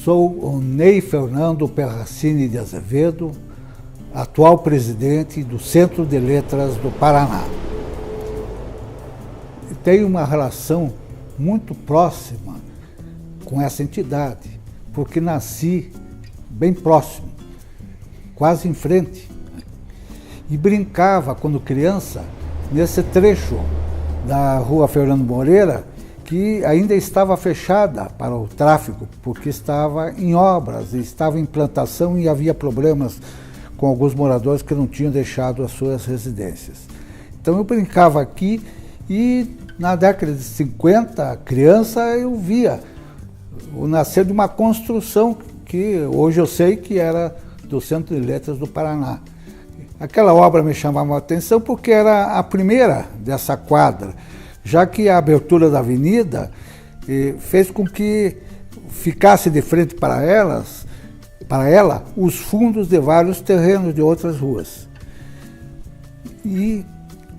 Sou o Ney Fernando Perracini de Azevedo, atual presidente do Centro de Letras do Paraná. Tenho uma relação muito próxima com essa entidade, porque nasci bem próximo, quase em frente, e brincava, quando criança, nesse trecho da Rua Fernando Moreira, que ainda estava fechada para o tráfego, porque estava em obras, estava em implantação e havia problemas com alguns moradores que não tinham deixado as suas residências. Então eu brincava aqui e na década de 50, criança, eu via o nascer de uma construção que hoje eu sei que era do Centro de Letras do Paraná. Aquela obra me chamava a atenção porque era a primeira dessa quadra, já que a abertura da avenida fez com que ficasse de frente para ela os fundos de vários terrenos de outras ruas. E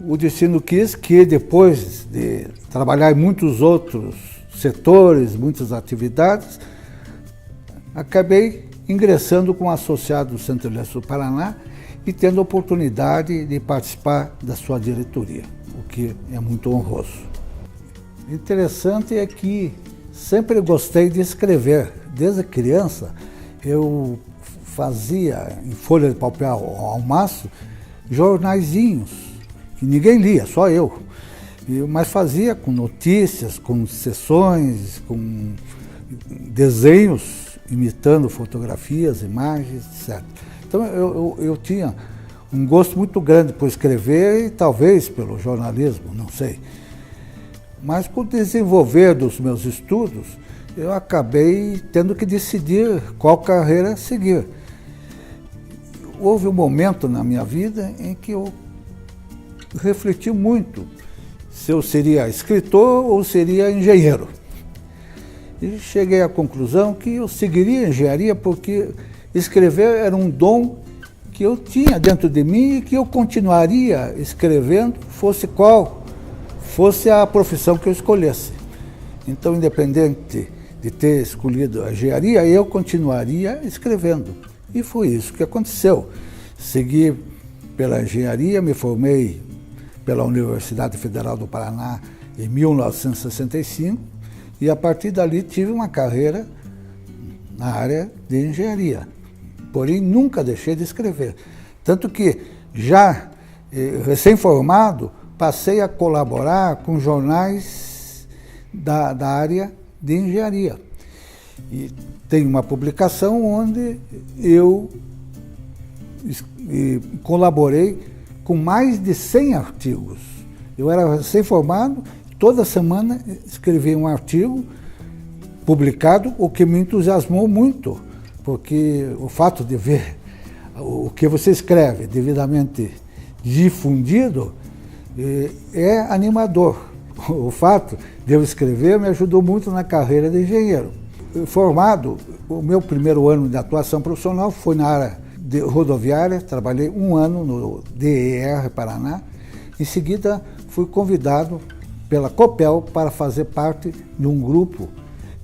o destino quis que, depois de trabalhar em muitos outros setores, muitas atividades, acabei ingressando como associado do Centro de Letras do Paraná e tendo a oportunidade de participar da sua diretoria, o que é muito honroso. Interessante é que sempre gostei de escrever. Desde criança, eu fazia em folha de papel ao maço jornaizinhos, que ninguém lia, só eu. Mas fazia com notícias, com sessões, com desenhos, imitando fotografias, imagens, etc. Então eu tinha um gosto muito grande por escrever e talvez pelo jornalismo, não sei. Mas com o desenvolver dos meus estudos, eu acabei tendo que decidir qual carreira seguir. Houve um momento na minha vida em que eu refleti muito se eu seria escritor ou seria engenheiro. E cheguei à conclusão que eu seguiria engenharia porque escrever era um dom que eu tinha dentro de mim e que eu continuaria escrevendo, fosse qual fosse a profissão que eu escolhesse. Então, independente de ter escolhido a engenharia, eu continuaria escrevendo. E foi isso que aconteceu. Segui pela engenharia, me formei pela Universidade Federal do Paraná em 1965 e a partir dali tive uma carreira na área de engenharia. Porém, nunca deixei de escrever. Tanto que, já recém-formado, passei a colaborar com jornais da área de engenharia. E tem uma publicação onde eu colaborei com mais de 100 artigos. Eu era recém-formado, toda semana escrevia um artigo publicado, o que me entusiasmou muito, porque o fato de ver o que você escreve devidamente difundido é animador. O fato de eu escrever me ajudou muito na carreira de engenheiro. Formado, o meu primeiro ano de atuação profissional foi na área de rodoviária, trabalhei um ano no DER Paraná. Em seguida, fui convidado pela Copel para fazer parte de um grupo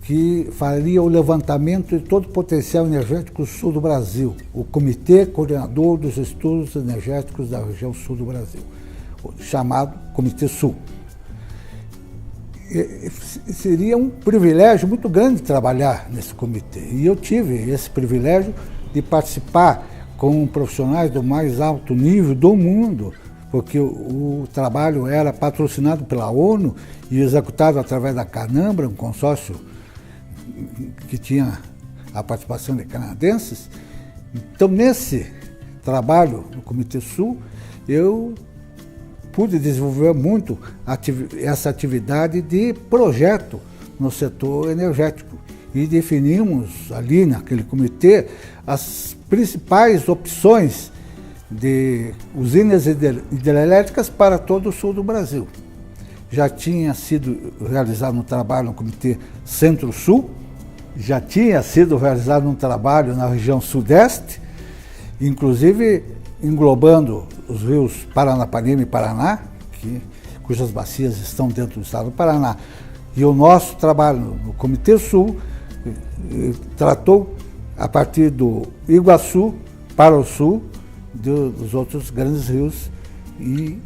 que faria o levantamento de todo o potencial energético sul do Brasil, o Comitê Coordenador dos Estudos Energéticos da região sul do Brasil, chamado Comitê Sul. Seria um privilégio muito grande trabalhar nesse comitê, e eu tive esse privilégio de participar com profissionais do mais alto nível do mundo, porque o trabalho era patrocinado pela ONU e executado através da Canambra, um consórcio que tinha a participação de canadenses. Então, nesse trabalho no Comitê Sul, eu pude desenvolver muito essa atividade de projeto no setor energético. E definimos ali naquele comitê as principais opções de usinas hidrelétricas para todo o sul do Brasil. Já tinha sido realizado um trabalho no Comitê Centro-Sul, já tinha sido realizado um trabalho na região Sudeste, inclusive englobando os rios Paranapanema e Paraná, cujas bacias estão dentro do estado do Paraná. E o nosso trabalho no Comitê Sul tratou a partir do Iguaçu para o sul dos outros grandes rios e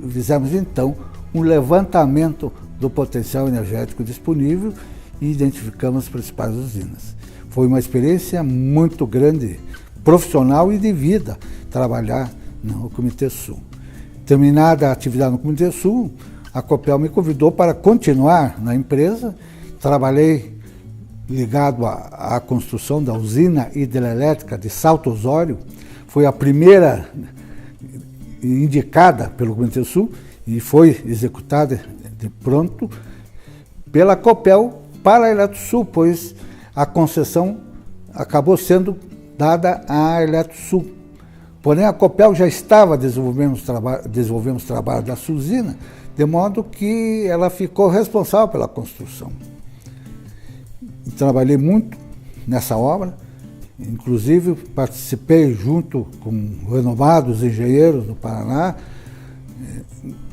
fizemos então um levantamento do potencial energético disponível e identificamos as principais usinas. Foi uma experiência muito grande, profissional e de vida, trabalhar no Comitê Sul. Terminada a atividade no Comitê Sul, a Copel me convidou para continuar na empresa. Trabalhei ligado à construção da usina hidrelétrica de Salto Osório. Foi a primeira indicada pelo Comitê Sul e foi executada de pronto pela Copel para a Eletrosul, pois a concessão acabou sendo dada à Eletrosul. Porém, a Copel já estava desenvolvendo os trabalhos da usina, de modo que ela ficou responsável pela construção. Trabalhei muito nessa obra, inclusive participei junto com renomados engenheiros do Paraná,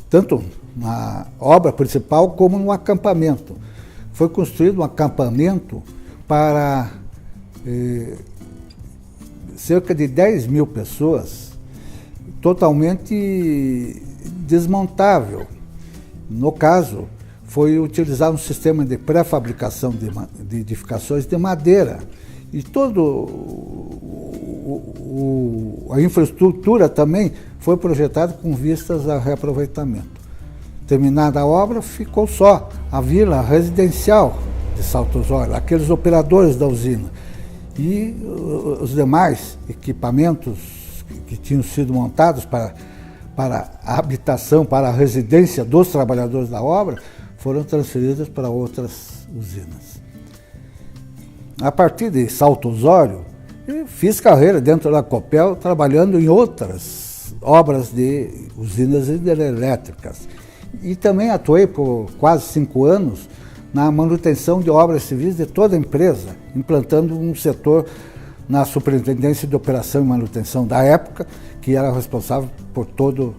tanto na obra principal como no acampamento. Foi construído um acampamento para cerca de 10 mil pessoas, totalmente desmontável. No caso, foi utilizado um sistema de pré-fabricação de edificações de madeira. E toda a infraestrutura também foi projetada com vistas a reaproveitamento. Terminada a obra, ficou só a vila residencial de Salto Osório, aqueles operadores da usina. E os demais equipamentos que tinham sido montados para a habitação, para a residência dos trabalhadores da obra, foram transferidos para outras usinas. A partir de Salto Osório, eu fiz carreira dentro da Copel, trabalhando em outras obras de usinas hidrelétricas. E também atuei por quase 5 anos na manutenção de obras civis de toda a empresa, implantando um setor na Superintendência de Operação e Manutenção da época, que era responsável por toda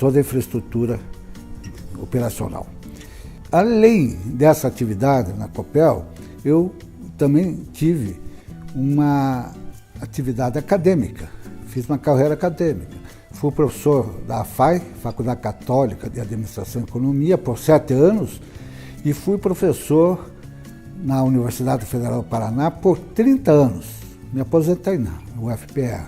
a infraestrutura operacional. Além dessa atividade na Copel, eu também tive uma atividade acadêmica, fiz uma carreira acadêmica. Fui professor da AFAI, Faculdade Católica de Administração e Economia, por 7 anos, e fui professor na Universidade Federal do Paraná por 30 anos. Me aposentei na UFPR.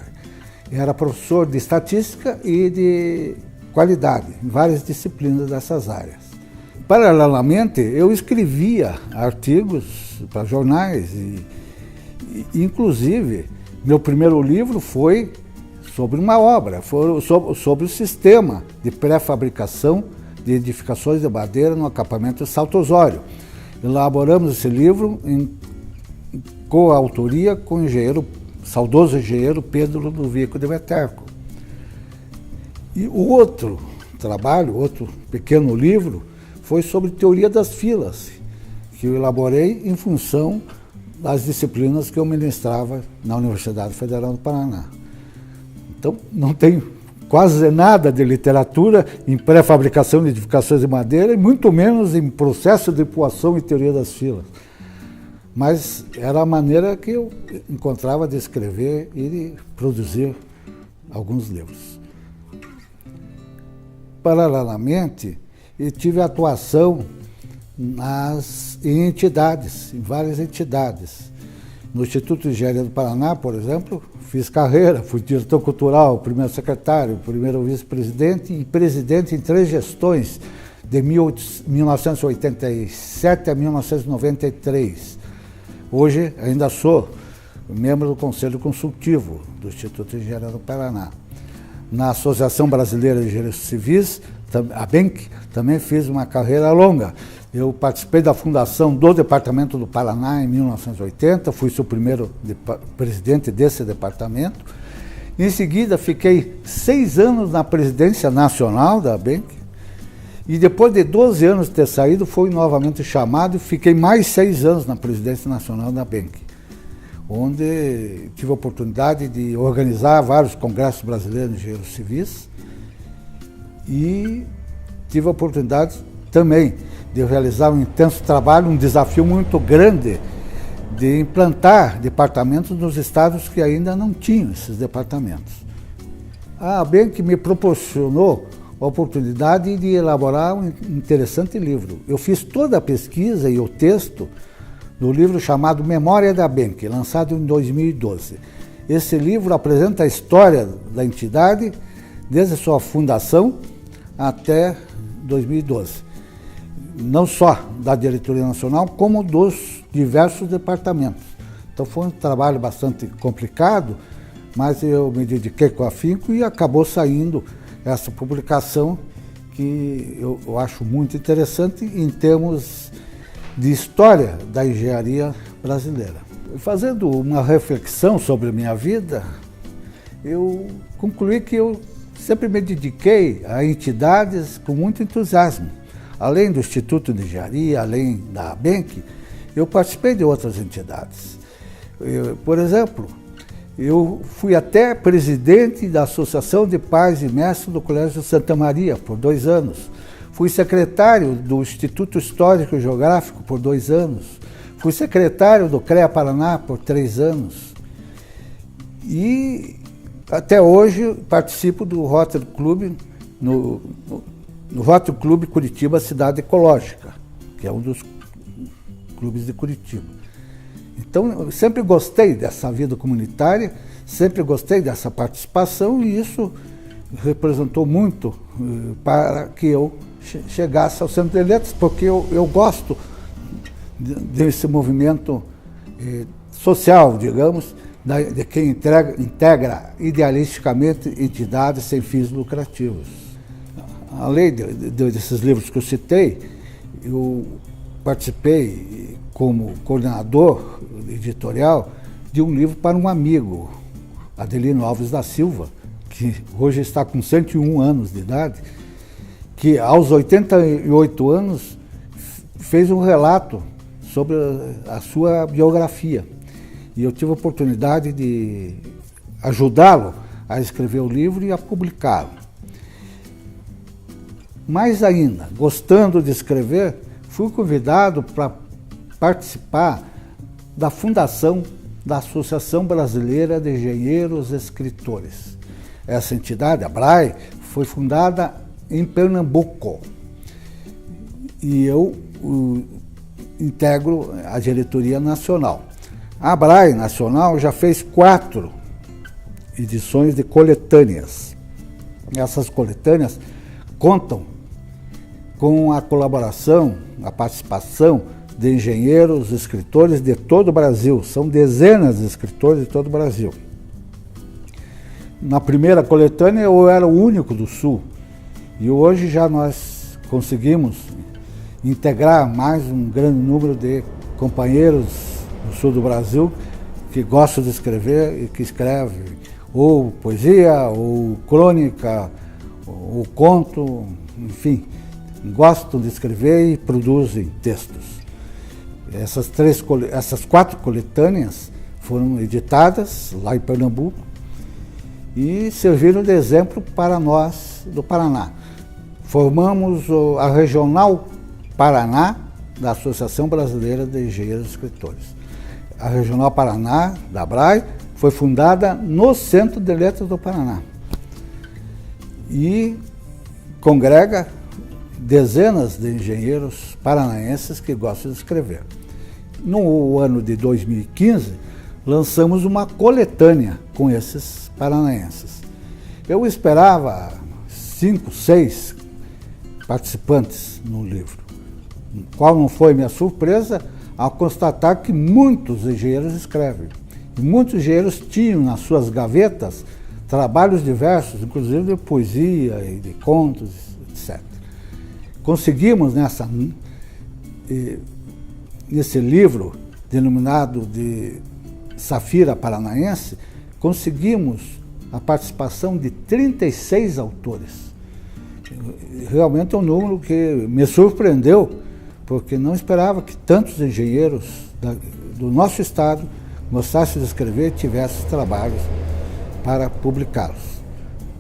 Era professor de estatística e de qualidade, em várias disciplinas dessas áreas. Paralelamente, eu escrevia artigos para jornais e inclusive, meu primeiro livro foi sobre uma obra, sobre o sistema de pré-fabricação de edificações de madeira no acampamento de Salto Osório. Elaboramos esse livro em coautoria com o saudoso engenheiro Pedro Ludovico de Meterco. E o outro trabalho, outro pequeno livro, foi sobre teoria das filas, que eu elaborei em função das disciplinas que eu ministrava na Universidade Federal do Paraná. Então, não tem quase nada de literatura em pré-fabricação de edificações de madeira e muito menos em processo de poação e teoria das filas. Mas era a maneira que eu encontrava de escrever e de produzir alguns livros. Paralelamente, eu tive atuação em entidades, em várias entidades. No Instituto de Engenharia do Paraná, por exemplo, fiz carreira, fui diretor cultural, primeiro secretário, primeiro vice-presidente e presidente em 3 gestões, de 1987 a 1993. Hoje ainda sou membro do Conselho Consultivo do Instituto de Engenharia do Paraná. Na Associação Brasileira de Engenheiros Civis, a BENC, também fiz uma carreira longa. Eu participei da fundação do Departamento do Paraná em 1980, fui seu primeiro presidente desse departamento. Em seguida, fiquei 6 anos na presidência nacional da BENC e depois de 12 anos de ter saído, fui novamente chamado e fiquei mais 6 anos na presidência nacional da BENC, onde tive a oportunidade de organizar vários congressos brasileiros de engenheiros civis e tive a oportunidade também de realizar um intenso trabalho, um desafio muito grande de implantar departamentos nos estados que ainda não tinham esses departamentos. A ABENC me proporcionou a oportunidade de elaborar um interessante livro. Eu fiz toda a pesquisa e o texto do livro chamado Memória da ABENC, lançado em 2012. Esse livro apresenta a história da entidade desde a sua fundação até 2012. Não só da diretoria nacional, como dos diversos departamentos. Então foi um trabalho bastante complicado, mas eu me dediquei com afinco e acabou saindo essa publicação que eu acho muito interessante em termos de história da engenharia brasileira. Fazendo uma reflexão sobre a minha vida, eu concluí que eu sempre me dediquei a entidades com muito entusiasmo. Além do Instituto de Engenharia, além da ABENC, eu participei de outras entidades. Por exemplo, eu fui até presidente da Associação de Pais e Mestres do Colégio Santa Maria por 2 anos. Fui secretário do Instituto Histórico e Geográfico por 2 anos. Fui secretário do CREA Paraná por 3 anos. E até hoje participo do Rotary Club, no Rotary Club Curitiba Cidade Ecológica, que é um dos clubes de Curitiba. Então, eu sempre gostei dessa vida comunitária, sempre gostei dessa participação e isso representou muito para que eu chegasse ao Centro de Letras, porque eu gosto desse movimento social, digamos, de quem integra idealisticamente entidades sem fins lucrativos. Além desses livros que eu citei, eu participei como coordenador editorial de um livro para um amigo, Adelino Alves da Silva, que hoje está com 101 anos de idade, que aos 88 anos fez um relato sobre a sua biografia. E eu tive a oportunidade de ajudá-lo a escrever o livro e a publicá-lo. Mais ainda, gostando de escrever, fui convidado para participar da fundação da Associação Brasileira de Engenheiros Escritores. Essa entidade, a ABRAE, foi fundada em Pernambuco. E eu integro a diretoria nacional. A ABRAE nacional já fez 4 edições de coletâneas. Essas coletâneas contam com a colaboração, a participação de engenheiros, escritores de todo o Brasil. São dezenas de escritores de todo o Brasil. Na primeira coletânea eu era o único do Sul. E hoje já nós conseguimos integrar mais um grande número de companheiros do Sul do Brasil que gostam de escrever e que escrevem ou poesia, ou crônica, ou conto, enfim, gostam de escrever e produzem textos. Essas 4 coletâneas foram editadas lá em Pernambuco e serviram de exemplo para nós do Paraná. Formamos a Regional Paraná da Associação Brasileira de Engenheiros Escritores. A Regional Paraná, da ABRAE, foi fundada no Centro de Letras do Paraná e congrega dezenas de engenheiros paranaenses que gostam de escrever. No ano de 2015, lançamos uma coletânea com esses paranaenses. Eu esperava 5, 6 participantes no livro, qual não foi minha surpresa ao constatar que muitos engenheiros escrevem. E muitos engenheiros tinham nas suas gavetas trabalhos diversos, inclusive de poesia e de contos, etc. Conseguimos nesse livro, denominado de Safira Paranaense, conseguimos a participação de 36 autores. Realmente é um número que me surpreendeu, porque não esperava que tantos engenheiros do nosso estado gostassem de escrever e tivessem trabalhos para publicá-los.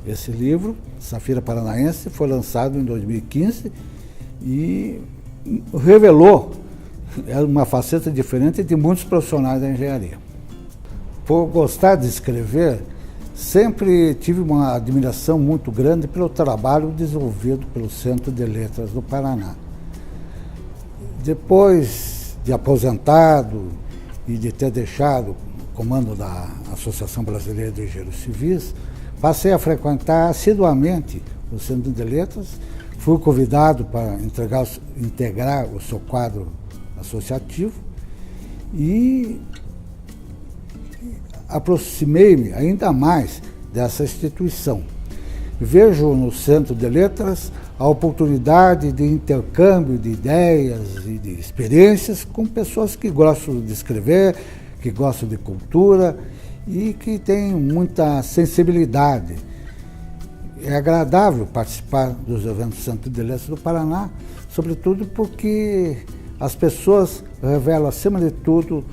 Esse livro, Safira Paranaense, foi lançado em 2015 e revelou uma faceta diferente de muitos profissionais da engenharia. Por gostar de escrever, sempre tive uma admiração muito grande pelo trabalho desenvolvido pelo Centro de Letras do Paraná. Depois de aposentado e de ter deixado o comando da Associação Brasileira de Engenheiros Civis, passei a frequentar assiduamente o Centro de Letras. Fui convidado para integrar o seu quadro associativo e aproximei-me ainda mais dessa instituição. Vejo no Centro de Letras a oportunidade de intercâmbio de ideias e de experiências com pessoas que gostam de escrever, que gostam de cultura e que têm muita sensibilidade. É agradável participar dos eventos do Centro de Letras do Paraná, sobretudo porque as pessoas revelam, acima de tudo,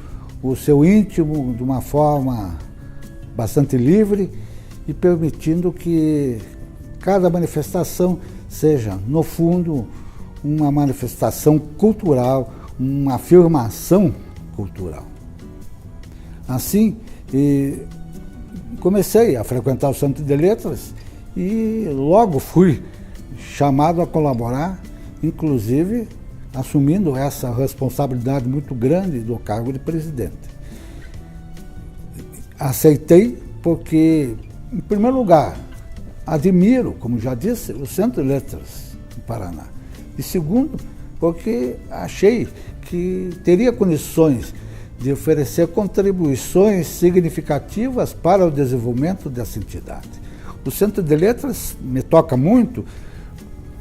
o seu íntimo de uma forma bastante livre e permitindo que cada manifestação seja, no fundo, uma manifestação cultural, uma afirmação cultural. Assim, comecei a frequentar o Centro de Letras e logo fui chamado a colaborar, inclusive assumindo essa responsabilidade muito grande do cargo de presidente. Aceitei porque, em primeiro lugar, admiro, como já disse, o Centro de Letras do Paraná. E segundo, porque achei que teria condições de oferecer contribuições significativas para o desenvolvimento dessa entidade. O Centro de Letras me toca muito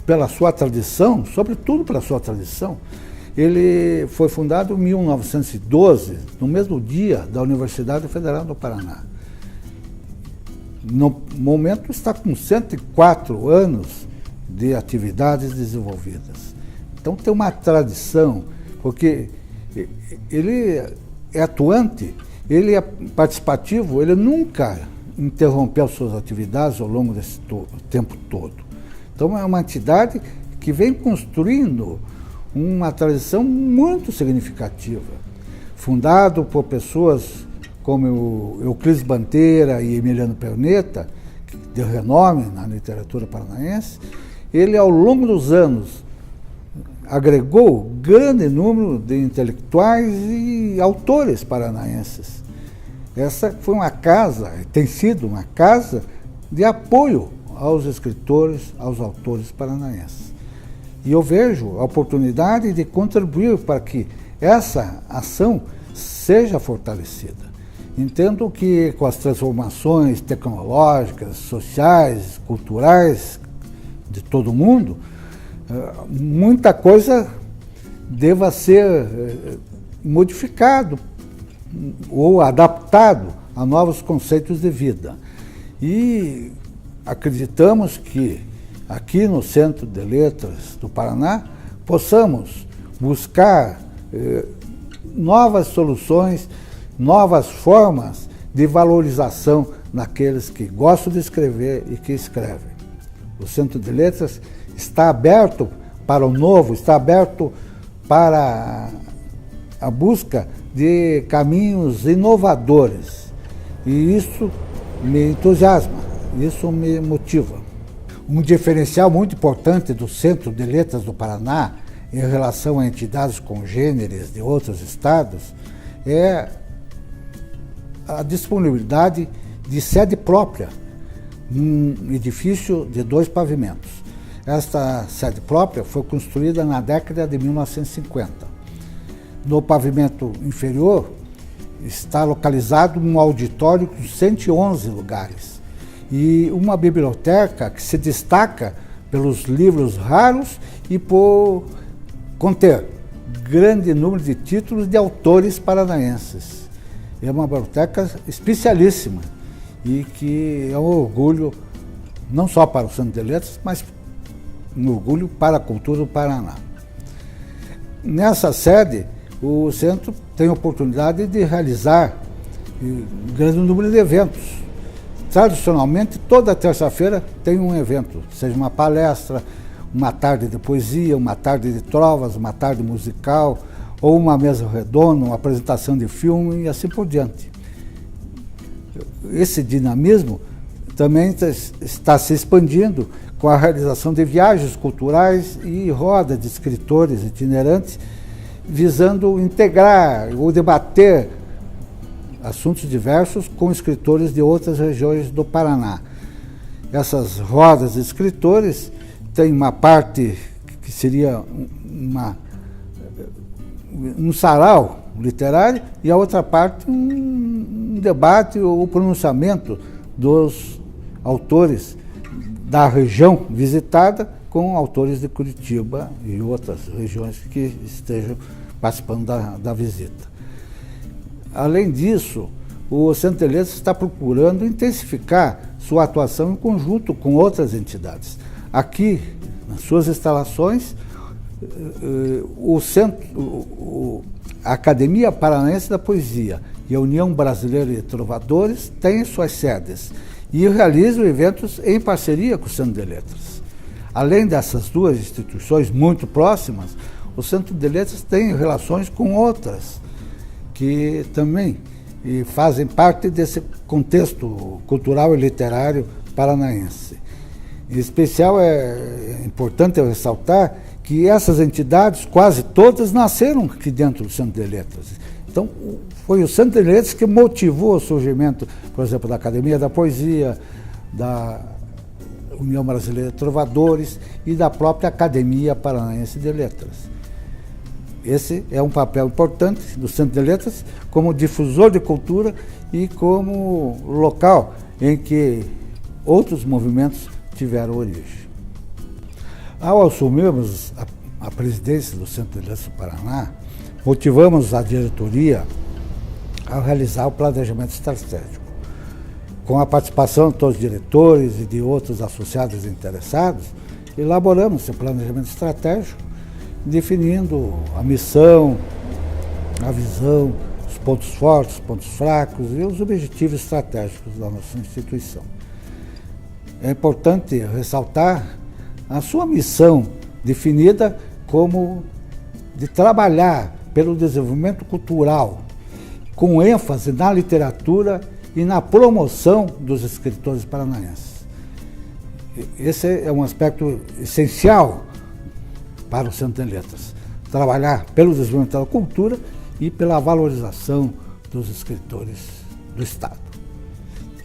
pela sua tradição, sobretudo pela sua tradição. Ele foi fundado em 1912, no mesmo dia da Universidade Federal do Paraná. No momento está com 104 anos de atividades desenvolvidas. Então tem uma tradição, porque ele é atuante, ele é participativo, ele nunca interrompeu suas atividades ao longo desse tempo todo. Então é uma entidade que vem construindo uma tradição muito significativa, fundado por pessoas como o Euclides Bandeira e Emiliano Perneta, de renome na literatura paranaense. Ele, ao longo dos anos, agregou grande número de intelectuais e autores paranaenses. Essa foi uma casa, tem sido uma casa de apoio aos escritores, aos autores paranaenses. E eu vejo a oportunidade de contribuir para que essa ação seja fortalecida. Entendo que com as transformações tecnológicas, sociais, culturais de todo mundo, muita coisa deva ser modificado ou adaptado a novos conceitos de vida. E acreditamos que aqui no Centro de Letras do Paraná possamos buscar novas soluções, novas formas de valorização naqueles que gostam de escrever e que escrevem. O Centro de Letras está aberto para o novo, está aberto para a busca de caminhos inovadores. E isso me entusiasma, isso me motiva. Um diferencial muito importante do Centro de Letras do Paraná em relação a entidades congêneres de outros estados é a disponibilidade de sede própria, num edifício de 2 pavimentos. Esta sede própria foi construída na década de 1950. No pavimento inferior está localizado um auditório com 111 lugares e uma biblioteca que se destaca pelos livros raros e por conter grande número de títulos de autores paranaenses. É uma biblioteca especialíssima e que é um orgulho não só para o Centro de Letras, mas um orgulho para a cultura do Paraná. Nessa sede, o centro tem a oportunidade de realizar um grande número de eventos. Tradicionalmente, toda terça-feira tem um evento, seja uma palestra, uma tarde de poesia, uma tarde de trovas, uma tarde musical, ou uma mesa redonda, uma apresentação de filme e assim por diante. Esse dinamismo também está se expandindo com a realização de viagens culturais e rodas de escritores itinerantes, visando integrar ou debater assuntos diversos com escritores de outras regiões do Paraná. Essas rodas de escritores têm uma parte que seria um sarau literário e a outra parte um debate ou pronunciamento dos autores da região visitada com autores de Curitiba e outras regiões que estejam participando da visita. Além disso, o Centro de Letras está procurando intensificar sua atuação em conjunto com outras entidades. Aqui, nas suas instalações, a Academia Paranaense da Poesia e a União Brasileira de Trovadores têm suas sedes e realizam eventos em parceria com o Centro de Letras. Além dessas duas instituições muito próximas, o Centro de Letras tem relações com outras que também fazem parte desse contexto cultural e literário paranaense. Em especial, é importante ressaltar que essas entidades, quase todas, nasceram aqui dentro do Centro de Letras. Então, foi o Centro de Letras que motivou o surgimento, por exemplo, da Academia da Poesia, da União Brasileira de Trovadores e da própria Academia Paranaense de Letras. Esse é um papel importante do Centro de Letras como difusor de cultura e como local em que outros movimentos tiveram origem. Ao assumirmos a presidência do Centro de Letras do Paraná, motivamos a diretoria a realizar o planejamento estratégico. Com a participação de todos os diretores e de outros associados interessados, elaboramos esse planejamento estratégico, definindo a missão, a visão, os pontos fortes, os pontos fracos e os objetivos estratégicos da nossa instituição. É importante ressaltar a sua missão, definida como de trabalhar pelo desenvolvimento cultural, com ênfase na literatura e na promoção dos escritores paranaenses. Esse é um aspecto essencial para o Centro de Letras, trabalhar pelo desenvolvimento da cultura e pela valorização dos escritores do Estado.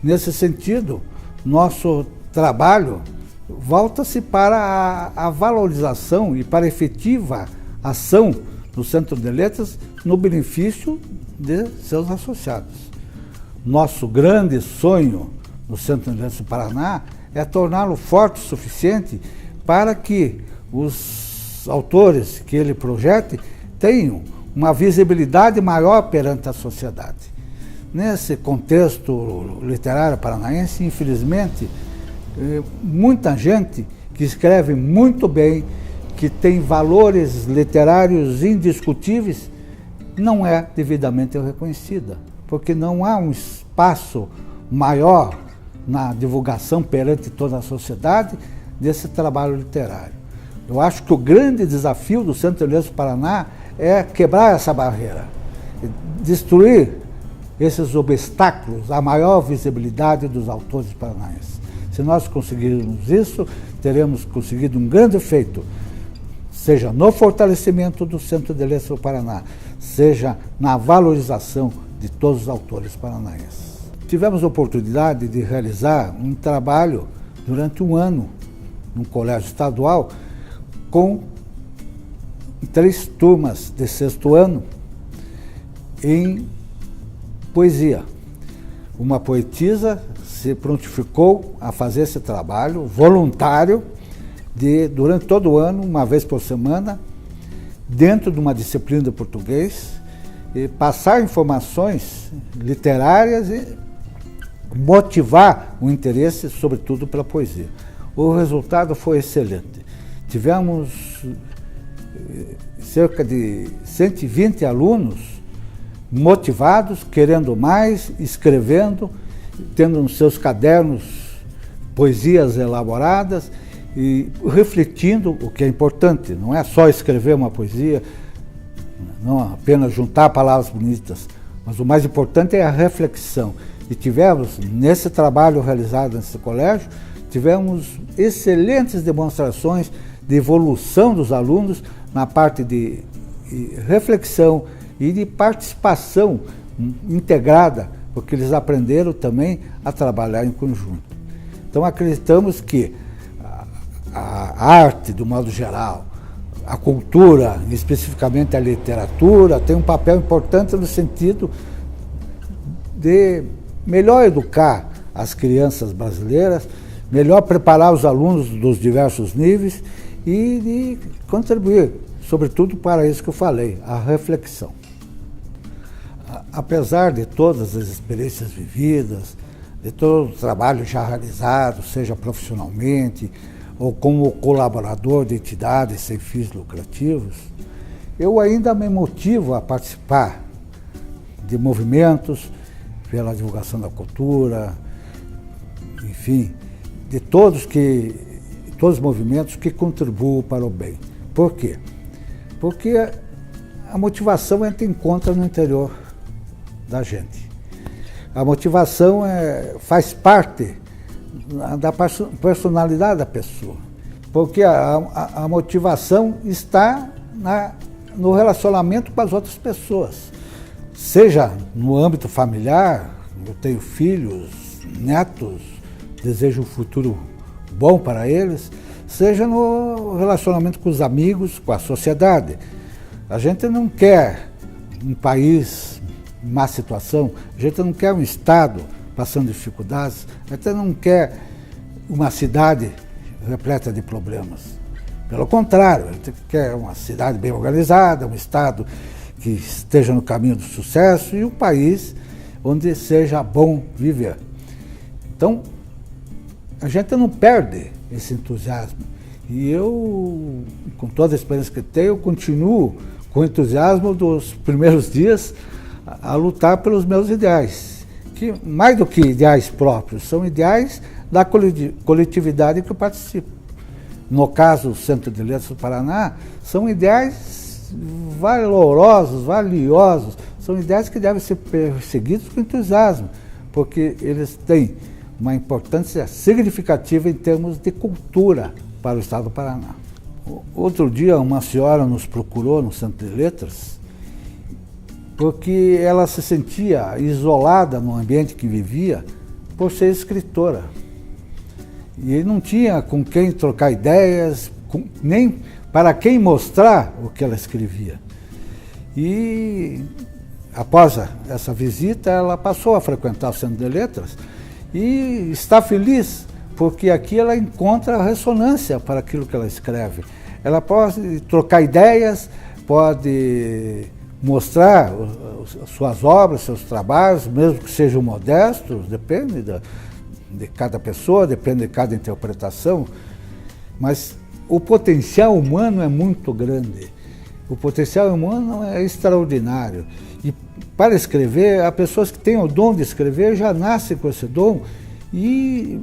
Nesse sentido, nosso trabalho volta-se para a valorização e para a efetiva ação do Centro de Letras no benefício de seus associados. Nosso grande sonho no Centro de Letras do Paraná é torná-lo forte o suficiente para que os autores que ele projete tenham uma visibilidade maior perante a sociedade. Nesse contexto literário paranaense, infelizmente, muita gente que escreve muito bem, que tem valores literários indiscutíveis, não é devidamente reconhecida, porque não há um espaço maior na divulgação perante toda a sociedade desse trabalho literário. Eu acho que o grande desafio do Centro de Letras do Paraná é quebrar essa barreira, destruir esses obstáculos à maior visibilidade dos autores paranaenses. Se nós conseguirmos isso, teremos conseguido um grande feito, seja no fortalecimento do Centro de Letras do Paraná, seja na valorização de todos os autores paranaenses. Tivemos a oportunidade de realizar um trabalho durante um ano num colégio estadual com 3 turmas de 6º ano em poesia. Uma poetisa se prontificou a fazer esse trabalho voluntário durante todo o ano, uma vez por semana, dentro de uma disciplina de português, e passar informações literárias e motivar o interesse, sobretudo, pela poesia. O resultado foi excelente. Tivemos cerca de 120 alunos motivados, querendo mais, escrevendo, tendo nos seus cadernos poesias elaboradas e refletindo o que é importante. Não é só escrever uma poesia, não apenas juntar palavras bonitas, mas o mais importante é a reflexão. E tivemos, nesse trabalho realizado nesse colégio, tivemos excelentes demonstrações de evolução dos alunos na parte de reflexão e de participação integrada, porque eles aprenderam também a trabalhar em conjunto. Então acreditamos que a arte, do modo geral, a cultura, especificamente a literatura, tem um papel importante no sentido de melhor educar as crianças brasileiras, melhor preparar os alunos dos diversos níveis e de contribuir, sobretudo para isso que eu falei, a reflexão. Apesar de todas as experiências vividas, de todo o trabalho já realizado, seja profissionalmente ou como colaborador de entidades sem fins lucrativos, eu ainda me motivo a participar de movimentos pela divulgação da cultura, enfim, de todos os movimentos que contribuem para o bem. Por quê? Porque a motivação encontra no interior da gente. A motivação faz parte da personalidade da pessoa, porque a motivação está no relacionamento com as outras pessoas, seja no âmbito familiar, eu tenho filhos, netos, desejo um futuro bom para eles, seja no relacionamento com os amigos, com a sociedade. A gente não quer um país em má situação, a gente não quer um Estado passando dificuldades, a gente não quer uma cidade repleta de problemas. Pelo contrário, a gente quer uma cidade bem organizada, um Estado que esteja no caminho do sucesso e um país onde seja bom viver. Então, a gente não perde esse entusiasmo. E eu, com toda a experiência que tenho, continuo com entusiasmo dos primeiros dias a lutar pelos meus ideais, que mais do que ideais próprios, são ideais da coletividade que eu participo. No caso do Centro de Letras do Paraná, são ideais valiosos, são ideais que devem ser perseguidos com entusiasmo, porque eles têm uma importância significativa em termos de cultura para o Estado do Paraná. Outro dia, uma senhora nos procurou no Centro de Letras, porque ela se sentia isolada no ambiente que vivia por ser escritora. E não tinha com quem trocar ideias, nem para quem mostrar o que ela escrevia. E após essa visita, ela passou a frequentar o Centro de Letras e está feliz, porque aqui ela encontra ressonância para aquilo que ela escreve. Ela pode trocar ideias, pode mostrar suas obras, seus trabalhos, mesmo que sejam modestos, depende de cada pessoa, depende de cada interpretação, mas o potencial humano é muito grande. O potencial humano é extraordinário. E para escrever, há pessoas que têm o dom de escrever, já nascem com esse dom, e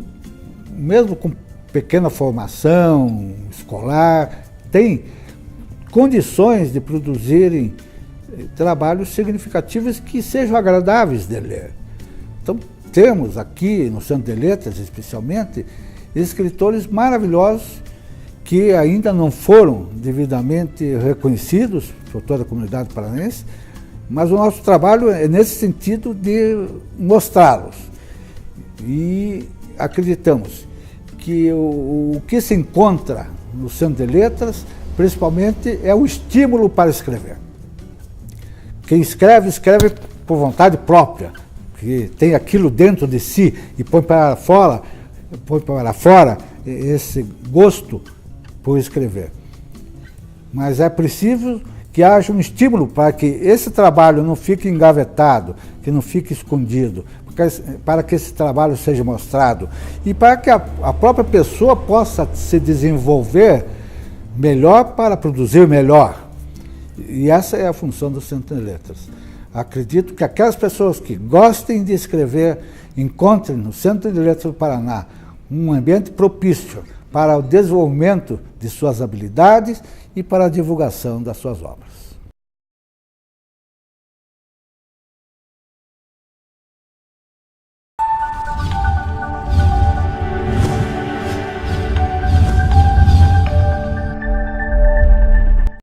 mesmo com pequena formação escolar, têm condições de produzirem trabalhos significativos que sejam agradáveis de ler. Então, temos aqui no Centro de Letras, especialmente, escritores maravilhosos que ainda não foram devidamente reconhecidos por toda a comunidade paranaense, mas o nosso trabalho é nesse sentido de mostrá-los. E acreditamos que o que se encontra no Centro de Letras, principalmente, é o estímulo para escrever. Quem escreve, escreve por vontade própria, que tem aquilo dentro de si e põe para fora esse gosto por escrever. Mas é preciso que haja um estímulo para que esse trabalho não fique engavetado, que não fique escondido, para que esse trabalho seja mostrado e para que a própria pessoa possa se desenvolver melhor para produzir melhor. E essa é a função do Centro de Letras. Acredito que aquelas pessoas que gostem de escrever encontrem no Centro de Letras do Paraná um ambiente propício para o desenvolvimento de suas habilidades e para a divulgação das suas obras.